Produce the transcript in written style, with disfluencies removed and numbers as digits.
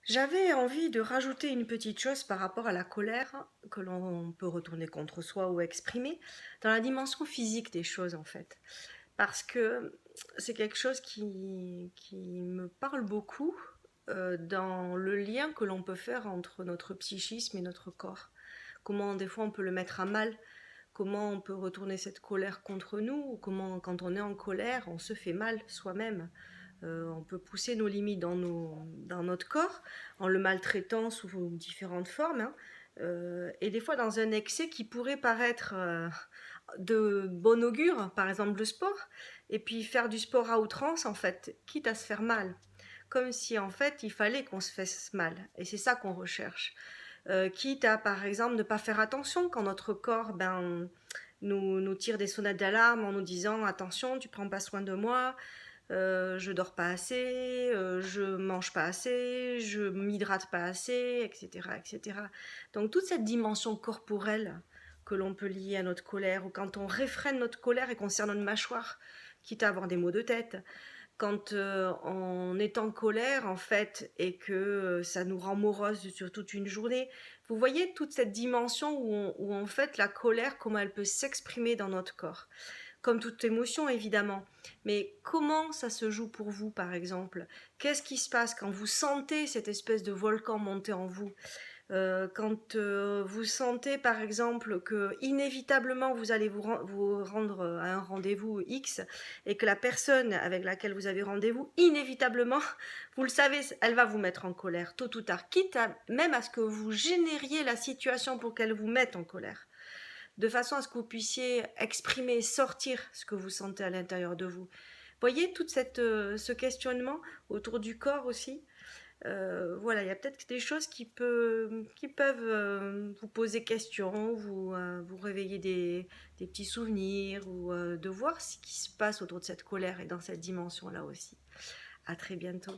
J'avais envie de rajouter une petite chose par rapport à la colère que l'on peut retourner contre soi ou exprimer dans la dimension physique des choses en fait. Parce que c'est quelque chose qui me parle beaucoup dans le lien que l'on peut faire entre notre psychisme et notre corps. Comment des fois on peut le mettre à mal, comment on peut retourner cette colère contre nous, ou comment quand on est en colère on se fait mal soi-même. On peut pousser nos limites dans notre corps en le maltraitant sous différentes formes, hein. Et des fois dans un excès qui pourrait paraître de bon augure, par exemple le sport, et puis faire du sport à outrance en fait, quitte à se faire mal. Comme si en fait il fallait qu'on se fasse mal, et c'est ça qu'on recherche. Quitte à par exemple ne pas faire attention quand notre corps nous tire des sonnettes d'alarme en nous disant attention, tu prends pas soin de moi, je dors pas assez, je mange pas assez, je m'hydrate pas assez, etc., etc. Donc toute cette dimension corporelle que l'on peut lier à notre colère, ou quand on réfrène notre colère et qu'on serre notre mâchoire, quitte à avoir des maux de tête, quand on est en colère en fait et que ça nous rend morose sur toute une journée. Vous voyez toute cette dimension où en fait la colère, comment elle peut s'exprimer dans notre corps comme toute émotion évidemment. Mais comment ça se joue pour vous par exemple? Qu'est-ce qui se passe quand vous sentez cette espèce de volcan monter en vous? Quand vous sentez par exemple que inévitablement vous allez vous rendre à un rendez-vous X et que la personne avec laquelle vous avez rendez-vous, inévitablement, vous le savez, elle va vous mettre en colère tôt ou tard, quitte même à ce que vous génériez la situation pour qu'elle vous mette en colère de façon à ce que vous puissiez exprimer, sortir ce que vous sentez à l'intérieur de vous. Voyez tout ce questionnement autour du corps aussi. Voilà, il y a peut-être des choses qui peuvent vous poser question, vous réveiller des petits souvenirs, ou de voir ce qui se passe autour de cette colère et dans cette dimension-là aussi. À très bientôt.